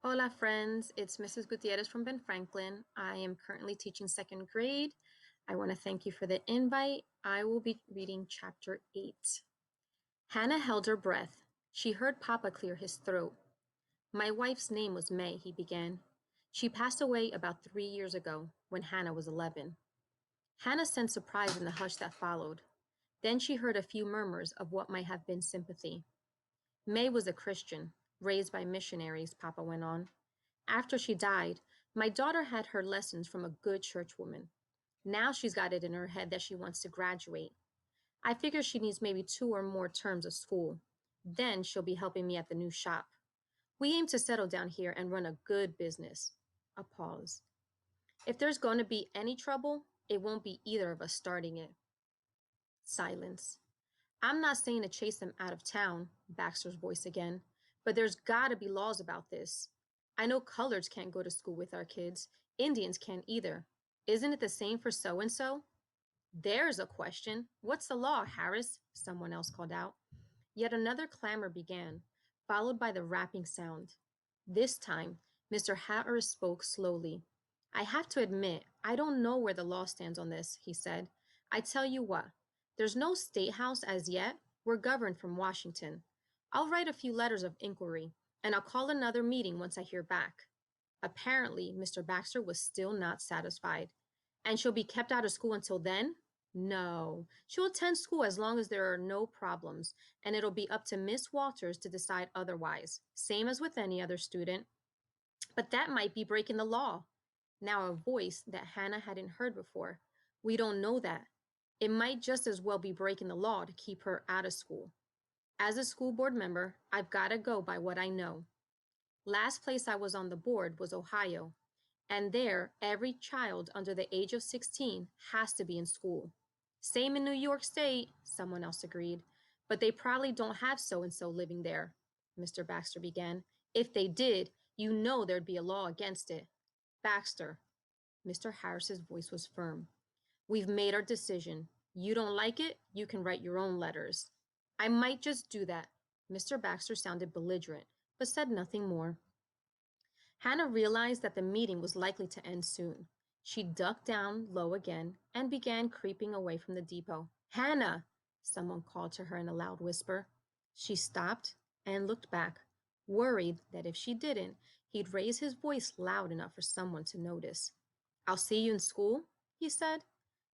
Hola, friends. It's Mrs. Gutierrez from Ben Franklin. I am currently teaching second grade. I want to thank you for the invite. I will be reading chapter 8. Hannah held her breath. She heard Papa clear his throat. My wife's name was May, he began. She passed away about 3 years ago when Hannah was 11. Hannah sensed surprise in the hush that followed. Then she heard a few murmurs of what might have been sympathy. May was a Christian, raised by missionaries, Papa went on. After she died, my daughter had her lessons from a good churchwoman. Now she's got it in her head that she wants to graduate. I figure she needs maybe 2 or more terms of school. Then she'll be helping me at the new shop. We aim to settle down here and run a good business. A pause. If there's going to be any trouble, it won't be either of us starting it. Silence. I'm not saying to chase them out of town, Baxter's voice again, but there's gotta be laws about this. I know coloreds can't go to school with our kids. Indians can't either. Isn't it the same for so and so? There's a question. What's the law, Harris? Someone else called out. Yet another clamor began, followed by the rapping sound. This time, Mr. Harris spoke slowly. I have to admit, I don't know where the law stands on this, he said. I tell you what, there's no state house as yet. We're governed from Washington. I'll write a few letters of inquiry, and I'll call another meeting once I hear back. Apparently, Mr. Baxter was still not satisfied. And she'll be kept out of school until then? No. She'll attend school as long as there are no problems, and it'll be up to Miss Walters to decide otherwise, same as with any other student. But that might be breaking the law. Now, a voice that Hannah hadn't heard before. We don't know that. It might just as well be breaking the law to keep her out of school. As a school board member, I've got to go by what I know. Last place I was on the board was Ohio, and there, every child under the age of 16 has to be in school. Same in New York State, someone else agreed, but they probably don't have so and so living there, Mr. Baxter began. If they did, you know there'd be a law against it. Baxter, Mr. Harris's voice was firm. We've made our decision. You don't like it, you can write your own letters. I might just do that. Mr. Baxter sounded belligerent, but said nothing more. Hannah realized that the meeting was likely to end soon. She ducked down low again and began creeping away from the depot. Hannah! Someone called to her in a loud whisper. She stopped and looked back, worried that if she didn't, he'd raise his voice loud enough for someone to notice. I'll see you in school, he said.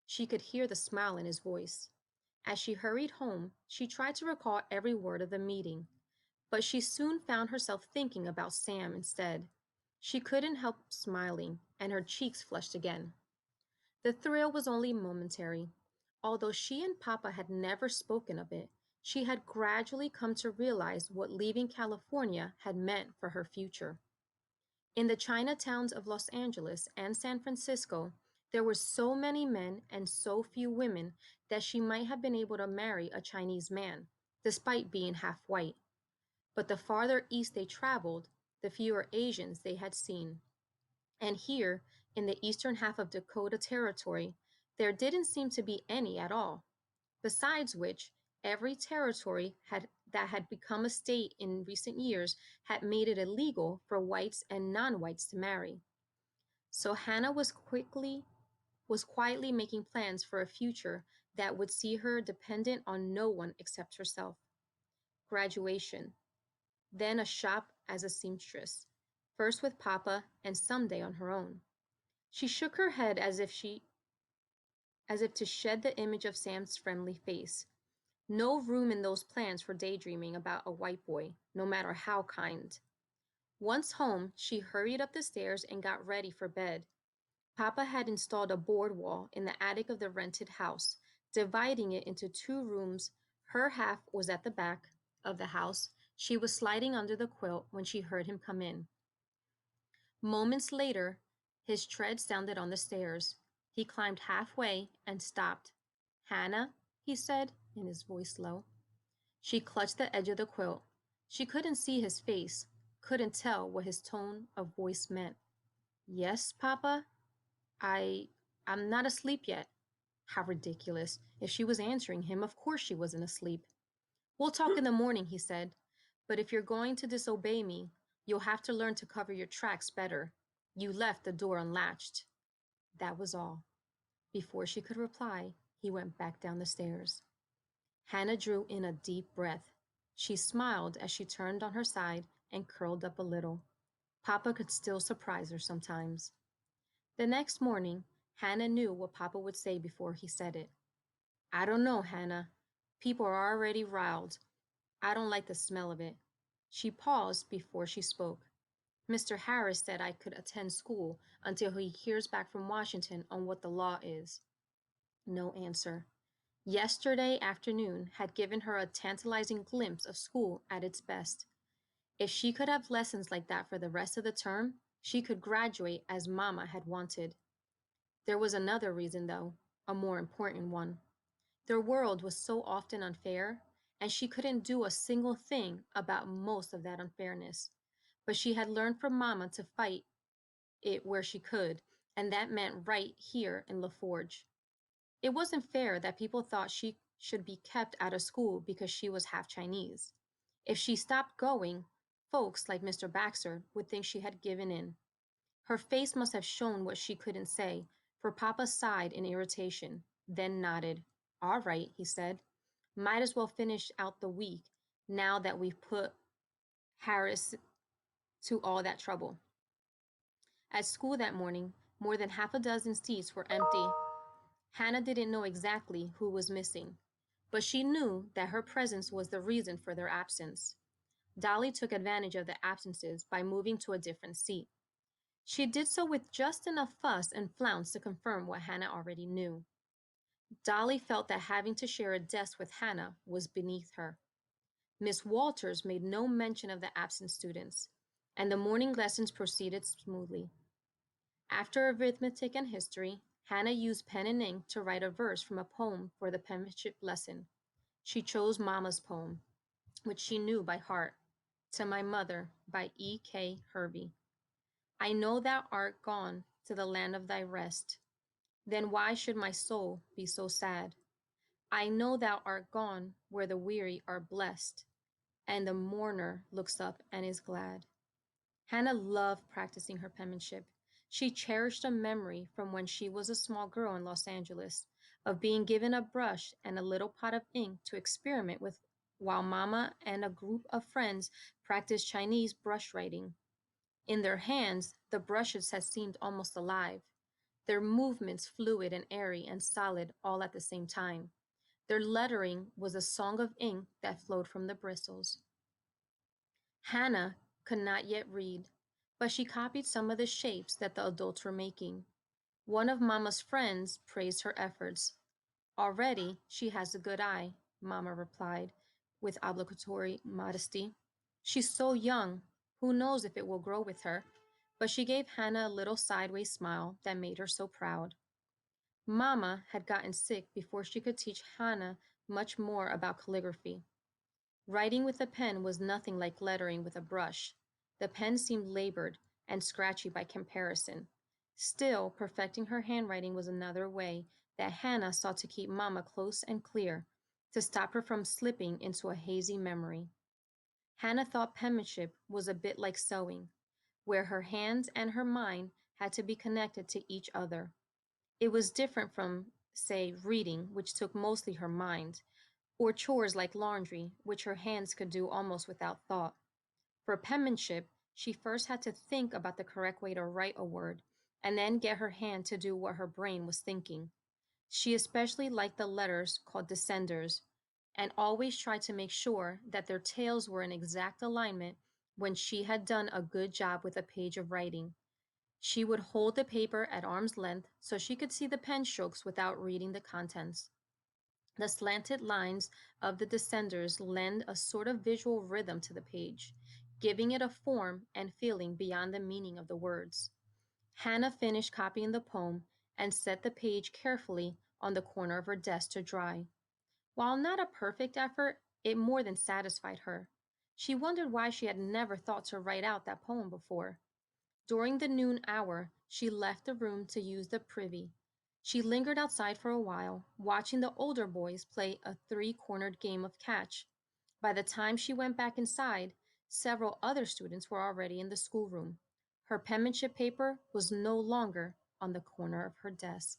She could hear the smile in his voice. As she hurried home, she tried to recall every word of the meeting, but she soon found herself thinking about Sam instead. She couldn't help smiling, and her cheeks flushed again. The thrill was only momentary. Although she and Papa had never spoken of it, she had gradually come to realize what leaving California had meant for her future. In the Chinatowns of Los Angeles and San Francisco, there were so many men and so few women that she might have been able to marry a Chinese man, despite being half white. But the farther east they traveled, the fewer Asians they had seen. And here, in the eastern half of Dakota Territory, there didn't seem to be any at all. Besides which, every territory that had become a state in recent years had made it illegal for whites and non-whites to marry. So Hannah was quietly making plans for a future that would see her dependent on no one except herself. Graduation, then a shop as a seamstress, first with Papa and someday on her own. She shook her head as if to shed the image of Sam's friendly face. No room in those plans for daydreaming about a white boy, no matter how kind. Once home, she hurried up the stairs and got ready for bed. Papa had installed a board wall in the attic of the rented house, dividing it into 2 rooms. Her half was at the back of the house. She was sliding under the quilt when she heard him come in. Moments later, his tread sounded on the stairs. He climbed halfway and stopped. Hannah, he said, in his voice low. She clutched the edge of the quilt. She couldn't see his face, couldn't tell what his tone of voice meant. Yes, Papa? I'm not asleep yet. How ridiculous. If she was answering him, of course she wasn't asleep. We'll talk in the morning, he said. But if you're going to disobey me, You'll have to learn to cover your tracks better. You left the door unlatched." That was all. Before she could reply, he went back down the stairs. Hannah drew in a deep breath. She smiled as she turned on her side and curled up a little. Papa could still surprise her sometimes. The next morning, Hannah knew what Papa would say before he said it. "I don't know, Hannah. People are already riled. I don't like the smell of it." She paused before she spoke. "Mr. Harris said I could attend school until he hears back from Washington on what the law is." No answer. Yesterday afternoon had given her a tantalizing glimpse of school at its best. If she could have lessons like that for the rest of the term, she could graduate as Mama had wanted. There was another reason, though, a more important one. Their world was so often unfair, and she couldn't do a single thing about most of that unfairness. But she had learned from Mama to fight it where she could, and that meant right here in LaForge. It wasn't fair that people thought she should be kept out of school because she was half Chinese. If she stopped going, folks like Mr. Baxter would think she had given in. Her face must have shown what she couldn't say, for Papa sighed in irritation, then nodded. "All right," he said. "Might as well finish out the week now that we've put Harris to all that trouble." At school that morning, more than half a dozen seats were empty. Hannah didn't know exactly who was missing, but she knew that her presence was the reason for their absence. Dolly took advantage of the absences by moving to a different seat. She did so with just enough fuss and flounce to confirm what Hannah already knew. Dolly felt that having to share a desk with Hannah was beneath her. Miss Walters made no mention of the absent students, and the morning lessons proceeded smoothly. After arithmetic and history, Hannah used pen and ink to write a verse from a poem for the penmanship lesson. She chose Mama's poem, which she knew by heart, "To My Mother" by E.K. Hervey. "I know thou art gone to the land of thy rest. Then why should my soul be so sad? I know thou art gone where the weary are blessed, and the mourner looks up and is glad." Hannah loved practicing her penmanship. She cherished a memory from when she was a small girl in Los Angeles of being given a brush and a little pot of ink to experiment with while Mama and a group of friends practiced Chinese brush writing. In their hands, the brushes had seemed almost alive, their movements fluid and airy and solid all at the same time. Their lettering was a song of ink that flowed from the bristles. Hannah could not yet read, but she copied some of the shapes that the adults were making. One of Mama's friends praised her efforts. "Already she has a good eye," Mama replied, with obligatory modesty. "She's so young, who knows if it will grow with her?" But she gave Hannah a little sideways smile that made her so proud. Mama had gotten sick before she could teach Hannah much more about calligraphy. Writing with a pen was nothing like lettering with a brush. The pen seemed labored and scratchy by comparison. Still, perfecting her handwriting was another way that Hannah sought to keep Mama close and clear, to stop her from slipping into a hazy memory. Hannah thought penmanship was a bit like sewing, where her hands and her mind had to be connected to each other. It was different from, say, reading, which took mostly her mind, or chores like laundry, which her hands could do almost without thought. For penmanship, she first had to think about the correct way to write a word, and then get her hand to do what her brain was thinking. She especially liked the letters called descenders, and always tried to make sure that their tails were in exact alignment when she had done a good job with a page of writing. She would hold the paper at arm's length so she could see the pen strokes without reading the contents. The slanted lines of the descenders lend a sort of visual rhythm to the page, giving it a form and feeling beyond the meaning of the words. Hannah finished copying the poem and set the page carefully on the corner of her desk to dry. While not a perfect effort, it more than satisfied her. She wondered why she had never thought to write out that poem before. During the noon hour, she left the room to use the privy. She lingered outside for a while, watching the older boys play a three-cornered game of catch. By the time she went back inside, Several other students were already in the schoolroom. Her penmanship paper was no longer on the corner of her desk.